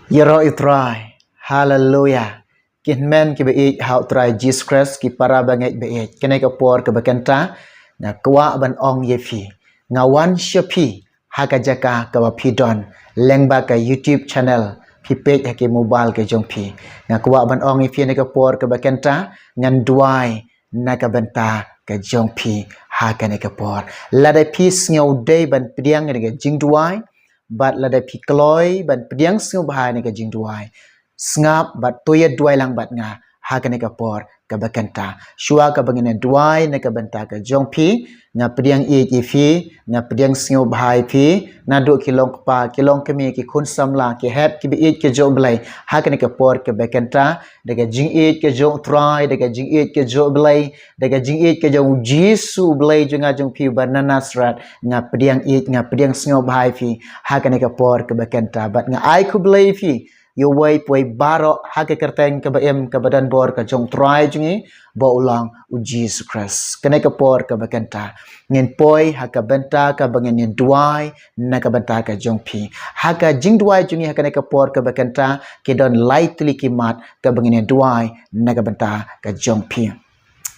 Yero itrai. Hallelujah. Kin men ki beik hau try Jesus Christ ki para bangai beik. Kene ka por ke bekenta na kwa ban ong yefi. Ngawan shepi haka jaka ka pi don lengba ka YouTube channel pi page ke mobile ke jong pi. Na kwa ban ong yefi ne ka por ke bekenta ngan duai na ka benta ka jong pi haka ne ka por. Lada pi ngau dei ban priang ne ka jing duai bat lada pi kloi ban priang sngau bahai ne ka jing duai ngap bat toya duai lang bat nga ha ka ne ka por ka bakanta shua ka bangine duai ne ka banta ka jong pi nga priang e fi nga priang sngau bahai pi na do kilong pa kilong kemi ki khun samla ki het ki bi ke jong blai ha ka ne ka por ka bakanta daga jing ke jong try daga jing ke jong blai daga jing ke jong jisu blai junga jong pi banana srat nga priang sngau bahai fi ha ka ne ka por ka bakanta bat nga ai ku blai fi yo wai poi baro ha ke kerteng ke baem ke badan bor ke jong try jungi bo ulang u Jesus Christ kene ka por ka bakanta ngin poi ha ka benta ka bangen duai na ka benta ka jong pi ha ka jing duai jungi ha kene ka por ka bakanta ke don lightly kimat ka bangen duai na ka benta ka jong pi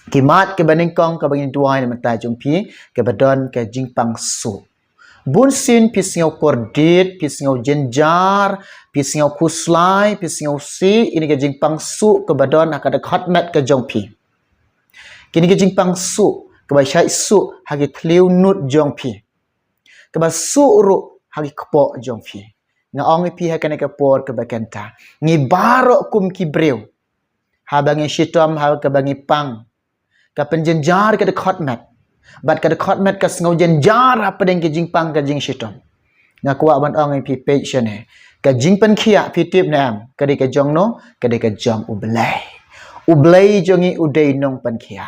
kimat ke baning kong ka bangen duai na menta jong pi ke badon ke jing pang su bun sin pisngau kordit pisngau jenjar pisngau kuslai pisngau si ini ke jing pang su ke badon akada khotmat ke jong pi kini ke jing pang su ke ba syai su hagi tliu nut jong pi ke ba su ru hagi kpo jong pi nga ong pi ha kana ke por ke bakanta ngi baro kum ki breu ha bangi shitom ha ke bangi pang ka penjenjar ke khotmat bat ka khotmat ka ngau jenjar ha pedeng ke jing pang ka jing shitom nga kwa ban ong pi page ne ka jing pen khia pi tip nam ka de ka jong no ka de ka jong ublai jongi udai nong pen khia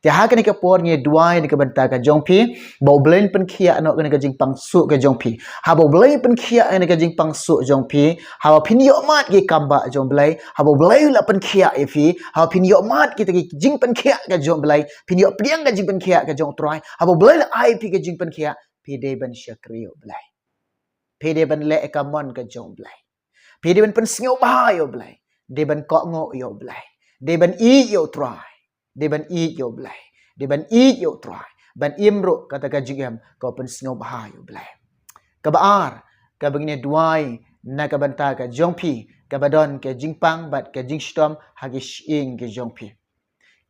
ti ha ka ni ka por nge duai ni ka banta ka jong pi bo blain pen khia no ka ni ka jing pang su ka jong pi ha bo blai pen khia ni ka jing pang su jong pi ha ba phin yo mat ki kamba jong blai ha bo blai la pen khia e fi ha phin yo mat ki ta jing pen khia ka jong blai phin yo priang ka jing pen khia ka jong trai ha bo blai la ai pi ka jing pen khia pi de ban shakriyo blai pi de ban le ka mon ka jong blai pi de ban pen sngo ba yo blai de ban ko ngo yo blai de ban i yo try de ban i yo blai de ban i yo try ban imro kata ka jigam ko pen sngo ba yo blai ka baar ka begini duai na ka banta ka jongpi ka badon ke jingpang bat ke jingstom hagi shing ke jongpi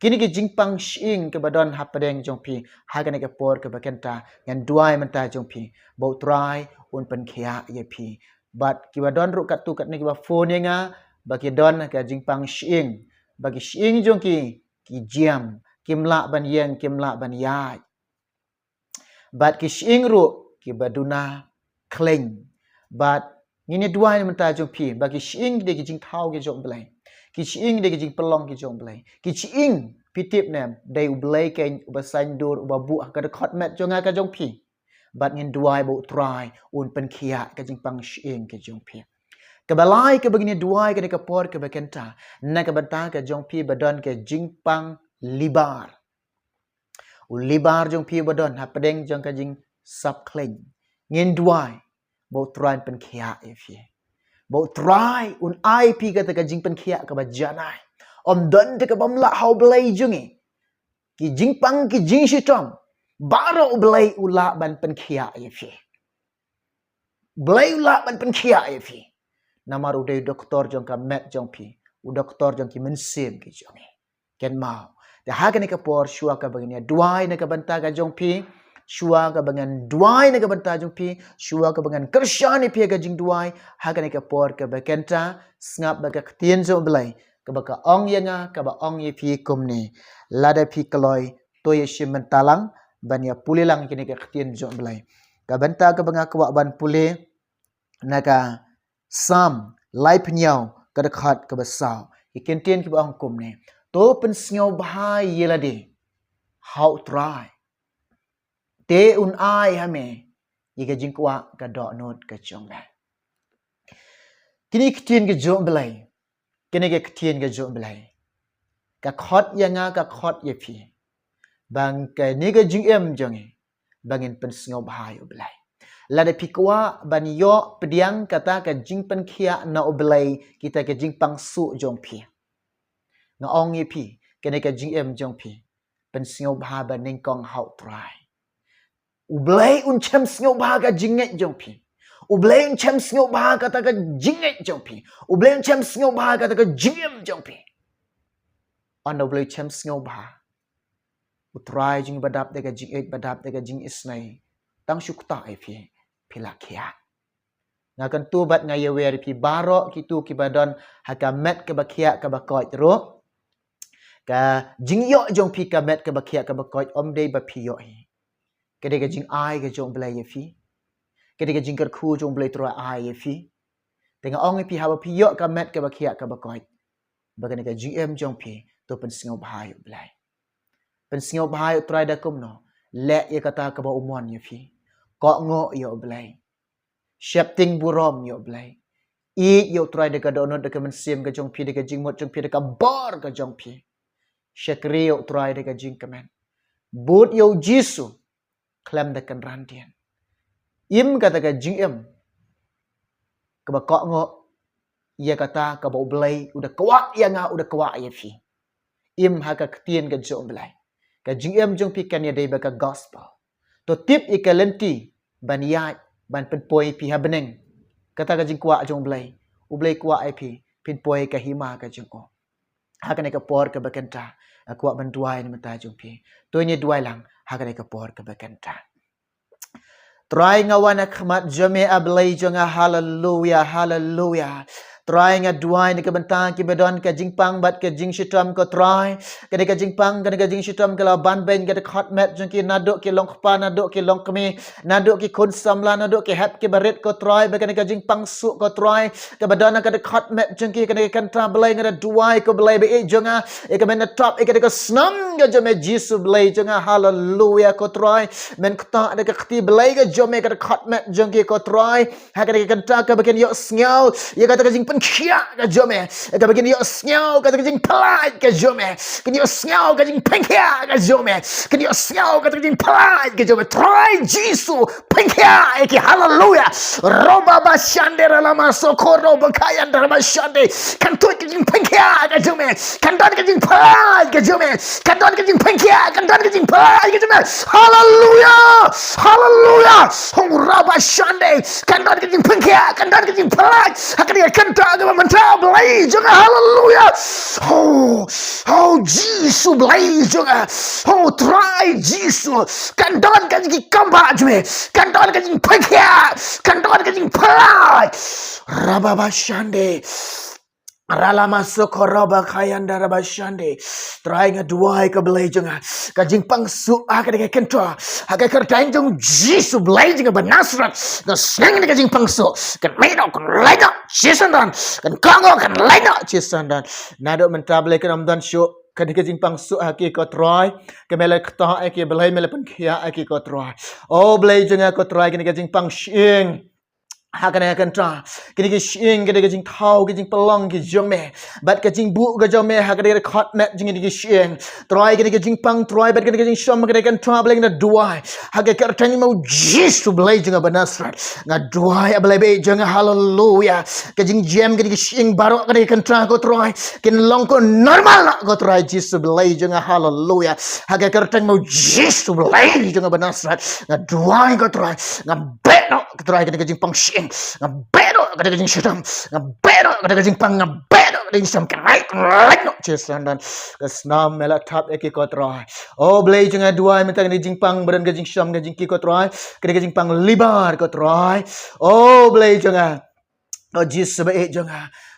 kini ke jingpang shing ke badon hapadeng jongpi hagane ke por ke bakenta ngan duai menta jongpi bo try un pen khia ye pi bat ki badon ru kat tu kat ni ki ba phone nga bagi don ke jingpang shing bagi shing jongki ki jiam kimla ban yeng kimla ban ya bat ki shing ru ki baduna kleng bat ngine duai menta jongpi bagi shing de ki jing thau ke jong blai ki ching de ki jing pelong ki jong blai ki ching pitip nem dai ublai ke ubasan dur ubabu ka de khotmet jonga ka jong pi bat ngin duai bo try un pen khia ka jing pang shing ke jong pi ke balai ke begini duai ke ka por ke bekenta na ka banta ka jong pi badon ke jing pang libar u libar jong pi badon ha pedeng jong ka jing sap kleng ngin duai bo try pen khia e fi bo try un ai pi ka ta ka jing pen khia ka ba janai om don te ka bam la how blai jungi ki jing pang ki jing shitom baro blai ula ban pen khia e fi blai ula ban pen khia e fi namaru de doktor jong ka met jong pi u doktor jong ki mensim ki jongi ken mau de ha ka ni ka por shua ka bagini duai na ka banta ka jong pi shua ka bangan duai na ka banta jong pi shua ka bangan kershani pi ka jing duai ha ka ni ka por ka bakenta snap ba ka tien zo blai ka ba ka ong yanga ka ba ong ye pi kumni lada pi kloi to ye shim mentalang ban ya pulilang kini ka tien zo blai ka banta ka banga kwa ban pule na ka sam life nyau ka da khat ka ba saw iken tien ki ba ong kumni to pen snyo bahai yelade how try te un ai hame yiga jingkwa ka do not ka chongba kini ktien ke jom belai kini ke ktien ke jom belai ka khot yanga ka khot ye phi bang ka ni ga jing em jongi bangin pen sngo bahai belai lada pikwa ban yo pediang kata ka jing pen khia na oblay kita ka jing pang su jong pi nga ong ye pi kene ka jing em jong pi pen sngo bha ban ning kong hau trai ublay un chem sngo bha ka jing nge jong pi ublay un chem sngo bha kata ka jing nge jong pi ublay un chem sngo bha kata ka jing em jong pi on ublay chem sngo bha utrai jing badap de ka jing et badap de ka jing isnai tang shukta ai pi pilakia ngakan tu bat ngaya wer pi baro kitu ki badon haka met ke bakia ke bakoi ro ka jing yo jong pi ka met ke bakia ke bakoi om dei ba pi yo hi ke de ka jing ai ke jong blai ye fi ke de ka jing ker khu jong blai tro ai ye fi tengah ong pi ha ba pi yo ka met ke bakia ke bakoi ba ke ka jing em jong pi to pen singau bahai blai pen singau bahai trai da kum no le ye kata ka ba umon ye fi ko ngo yo blai shapting burom yo blai I yo try de ka dono de ka mensim ka jong pi de ka jing mot jong pi de ka bar ka jong pi shakri yo try de ka jing kamen but yo jisu klam de kan randian im kata ka jing em ka ba ko ngo ye kata ka ba blai udah kwa ya nga udah kwa ye fi im ha ka ktien ka jong blai ka jing em jong pi kan ya de ba ka gospel to tip ikalenti ban ya ban pen poi pi ha beneng kata ka jing kwa jong blai u blai kwa ai pi pin poi ka hima ka jing o ha ka ne ka por ka bakanta kwa ban duai ni mata jong pi to ni duai lang ha ka ne ka por ka bakanta try ngawan akhmat jame ablai jonga hallelujah hallelujah try nga duai ni ka bantang ki bedon ka jingpang bat ka jing shitam ko try ka jingpang ka jing shitam ka la ban ben ka khot met jong ki nadok ki long khpa nadok ki long kmi nadok ki khun samla nadok ki hap ki baret ko try ba ka jingpang su ko try ka bedon ka khot met jong ki ka kan tra blai nga duai ko blai be jonga e ka men top e ka snam ga jame jisu blai jonga hallelujah ko try men kta da ka khti blai ga jome ka khot met jong ki ko try ha ka kan tra ka baken yo sngau ye ka jing kia ka jome ka begin yo sngau ka jing palai ka jome ka yo sngau ka jing penkia ka jome ka yo sngau ka jing palai ka jome try jisu penkia ki hallelujah roba ba shande la maso koro ba kaya ndara ba shande kan to ka jing penkia ka jome kan don ka jing palai ka jome kan don ka jing penkia kan don ka jing palai ka jome hallelujah hallelujah roba shande kan don ka jing penkia kan don ka jing palai kan agama mentah belai juga hallelujah oh Jesus belai juga oh try Jesus kandon kan ki kamba jme kandon kan pakia kandon kan palai rababa shande rala masuk koroba kayan daraba shande try nga duai ka belai juga ka jing pangsu ka de kentwa ka kertain jong Jesus belai juga benasrat na snang ka jing pangsu kan medo kan laina Cisandan kan kango kan laina cisandan nado mentable kan amdan syo kan ke jing pangsu aki ko troy ke mele kta aki belai mele pen khia aki ko troy oh belai jenga ko troy kan ke jing pang shing hakana kan tra kini ke shing ke jing thau ke jing pelong ke jome bat ke jing bu ke jome hakana ke khot met jing ke shing troy ke jing pang troy bat ke jing shom ke kan tra belai na duai hake ke tani mau jisu belai jing banasrat na duai belai be jing hallelujah ke jing jam ke shing baro ke kan tra ko troy kin long ko normal na ko troy jisu belai jing hallelujah hake ke tani mau jisu belai jing banasrat na duai ko troy na be no ko troy ke jing pang shing ngabedo kada jing shitam ngabedo kada jing pang ngabedo kada jing sam kan like no chesandan kasnam mela tap eki kotra oh blai jing dua minta kada jing pang badan kada jing sham kada jing ki kotra kada jing pang libar kotra oh blai jing oh jis sebe jing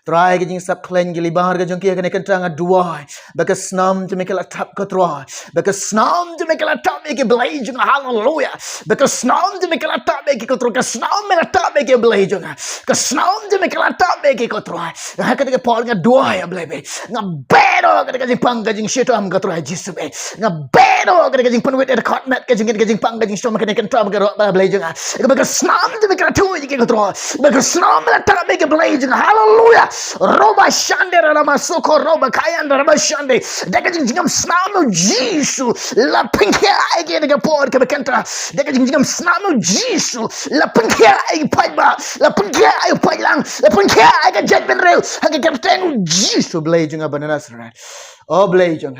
try ke jing sap klen gili bahar ke jongki kan kentang dua baka snam je mekala tap ko try baka snam je mekala tap ke blai jong hallelujah baka snam je mekala tap ke ko try ka snam mekala tap ke blai jong ka snam je mekala tap ke ko try ha ka ke pol nga dua ya blai be nga be bedo kajing pang kajing syaitan am gatrai Jesus nga bedo kajing penwit ada kotnet kajing pang kajing syaitan makan kan tram garot balai jeng ga snam de ga tu ke gatro ga snam la tar be ga balai jeng hallelujah roba shande rama soko roba kayan rama shande daga jingam snam Jesus la pinke ai ge ga por ke bekanta daga jingam snam Jesus la pinke ai paiba la pinke ai pailang la pinke ai ga jet ben real hanga kapten Jesus balai jeng abanana sra oh balai jeng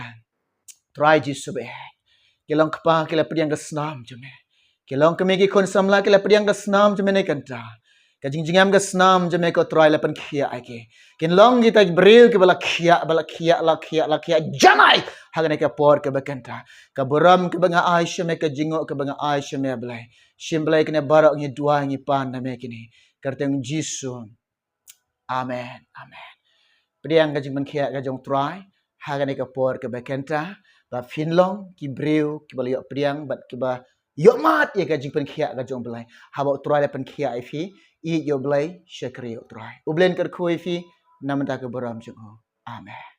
try Jesus be kilong kapa kila pediang ke snam jeme kilong kami ki kon samla kila pediang ke snam jeme ne kanta kajing jingam ke snam jeme ko try la pen khia ake kin long kita bril ke bala khia la khia janai hagane ke por ke bekanta ka boram ke banga aisha me ke jingo ke banga aisha me blai shim blai kene barok ni dua ni pan na me kini karteng Jesus amen amen pediang kajing men khia kajong try hagane ke por ke bekanta ba finlong ki bril ki bala yok pediang bat ki ba yok mat ye kajing pen khia kajong blai haba try la pen khia ai fi i yo blai shakri yo try ublen ker khoi fi namanta ke boram jong amen